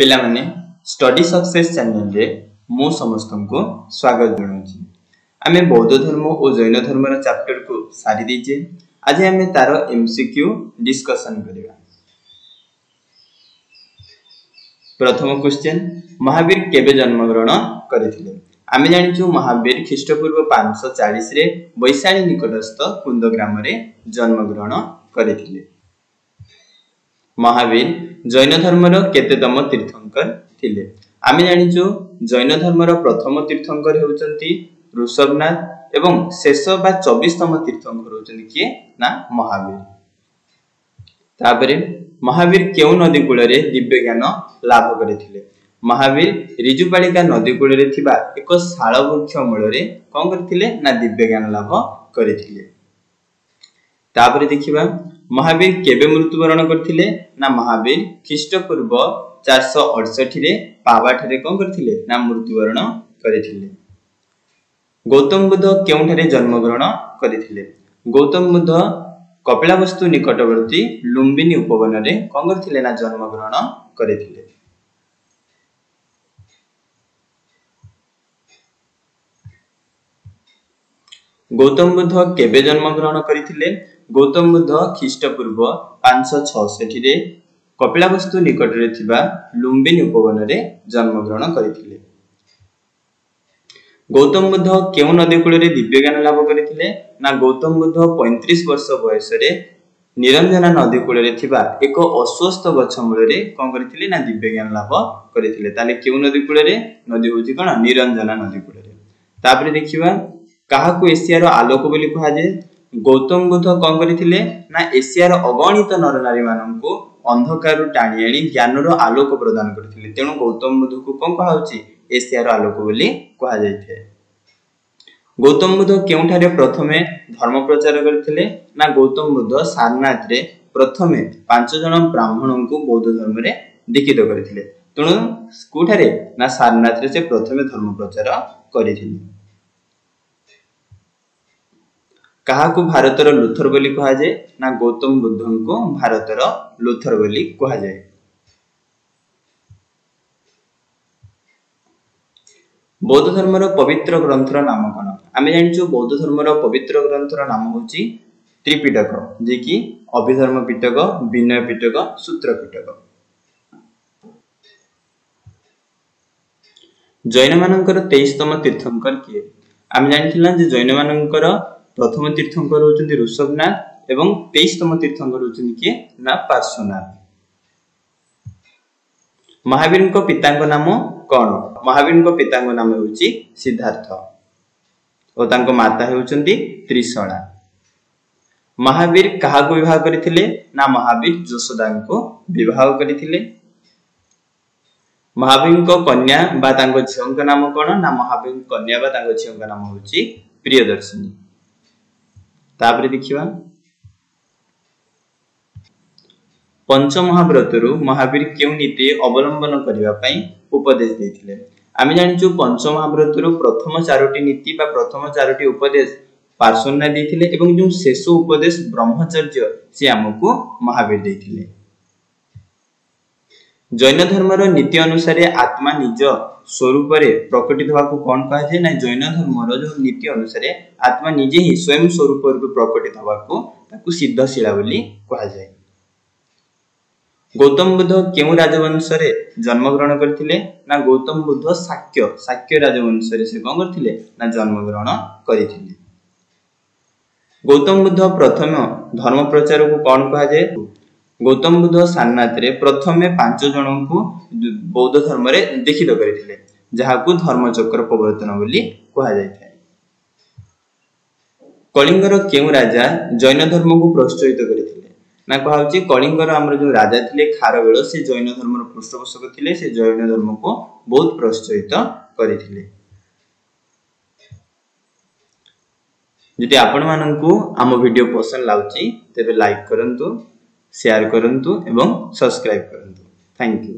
पिला माने study success channel रे मु समस्त को स्वागत जनाऊँ। आमे बौद्ध धर्म और जैन धर्म चैप्टर को सारी दीजिए। आज आमे तार एमसीक्यू डिस्कशन करिवा। प्रथम क्वेश्चन, महावीर केबे जन्म ग्रहण करथिले? आमे जानिछु महावीर ख्रीष्टपूर्व 540 रे वैशाली निकटस्थ कुंद ग्राम रे जन्म ग्रहण करथिले। महावीर जैन धर्मर केतेतम तीर्थंकर थिले? आमे जानिछु जैन धर्मर प्रथम तीर्थंकर हेउचंती ऋषभनाथ एवं शेष बा 24तम तीर्थंकर होचंती किए ना महावीर। तापरे महावीर केउ नदी कूल रे दिव्य ज्ञान लाभ करथिले? महावीर रिजुपालिका नदी कूल रे थिबा एक शाल वृक्ष मूल रे कोन करथिले ना दिव्य ज्ञान लाभ करथिले। तापरे देखिबा महावीर केबे मृत्युवरण करथिले ना महावीर ख्रीष्टपूर्व 468 रे पावाठारे कोन करथिले ना मृत्युवरण करथिले। गौतम बुद्ध केउठारे जन्म ग्रहण करथिले? गौतम बुद्ध कपिलावस्तु निकटवर्ती लुम्बिनी उपवन रे कोन करथिले ना जन्म ग्रहण करथिले। गौतम बुद्ध केबे जन्म ग्रहण करथिले? गौतम बुद्ध ख्रीष्टपूर्व 566 रे कपिलावस्तु निकट रे थिबा लुम्बिनी उपवन रे जन्म ग्रहण करथिले। गौतम बुद्ध केउ नदी कूल रे दिव्य ज्ञान लाभ करथिले ना गौतम बुद्ध 35 वर्ष बयस रे निरंजना नदी कूल रे थिबा एक अश्वस्थ गछ मूल रे कोन करथिले ना दिव्य ज्ञान लाभ करथिले। ताले केउ नदी कूल रे? नदी होची कोन? निरंजना नदी कूल रे। तापरे देखिबा काहाकू एशियार आलोक बोली कहा जाय? गौतम बुद्ध कोन करथिले ना एशियार अगणित नर नारी माननकू अंधकार टाणी आनी ज्ञानर आलोक प्रदान करथिले। तेणु गौतम बुद्ध को कोन कहा होची? एशियार आलोक बोली कहा जायथे। गौतम बुद्ध केउठारे प्रथमे धर्म प्रचार करथिले ना गौतम बुद्ध सारनाथ रे प्रथमे 5 जन ब्राह्मणों को बौद्ध धर्म रे दीक्षित करथिले। तेणु कोठारे ना सारनाथ रे से प्रथमे धर्म प्रचार करथिले। काहाकू भारतर लुथर बोली कहा जाय ना गौतम बुद्धन को भारतर लुथर बोली कहा जाय। बौद्ध धर्मर पवित्र ग्रंथर नाम कोन? आमे जानिछु बौद्ध धर्मर पवित्र ग्रंथर नाम होची त्रिपिटक, जे कि अभिधर्म पिटक, विनय पिटक, सूत्र पिटक। जैन मानकर 23तम तीर्थंकर किए? आमे जानिथिला जे जैन मानकर प्रथम तीर्थंकर होचंती ऋषभनाथ एवं 23तम तीर्थंकर होचंती किए ना पार्श्वनाथ। महावीर को पितांक नाम कोन? महावीर को पितांक नाम होची सिद्धार्थ और तांको माता होचंती त्रिशला। महावीर काहाकू विवाह करथिले ना महावीर यशोदा को विवाह करथिले। महावीर को कन्या बा तांको झियों नाम कोन? ना महावीर कन्या बा तांको झियों नाम होची प्रियदर्शिनी। तापरे देखिबा पंचमहाव्रतरु महावीर केउ नीति अवलंबन करिवा पई उपदेश देथिले? आमे जानिछु पंचमहाव्रतरु प्रथम 4टी नीति बा प्रथम 4टी उपदेश पार्श्वनाथ देथिले एवं जो शेष उपदेश ब्रह्मचर्य से हमकु महावीर देथिले। जैन धर्मर नीति अनुसार आत्मा निज स्वरूप रे प्रकटित होवाकू कोन कहा जाय ना? जैन धर्मर जो नीति अनुसार आत्मा निजे ही स्वयं स्वरूप रे प्रकटित होवाकू ताकू सिद्धशिला बोली कहा जाय। गौतम बुद्ध केउ राजवंश रे जन्म ग्रहण करथिले ना गौतम बुद्ध शाक्य राजवंश रे से कोन करथिले ना जन्म ग्रहण करथिले। गौतम बुद्ध प्रथम धर्म प्रचार को कोन कहा जाय? गौतम बुद्ध सारनाथ रे प्रथमे 5 जनों को बौद्ध धर्म रे दीक्षित करथिले, जहाकू धर्मचक्र प्रवर्तन बोली कहा जायଥାଏ। कलिंगर केउ राजा जैन धर्म को प्रोत्साहित करथिले ना? कहा होची कलिंगर हमर जो राजा थिले खारवेल से जैन धर्म रो पृष्ठपोषक थिले, से जैन धर्म को बहुत प्रोत्साहित करथिले। जदि आपण माननकू आम वीडियो पसंद लाउची तेबे लाइक करंतु, शेयर करंतु एवं सब्सक्राइब करंतु। Thank you.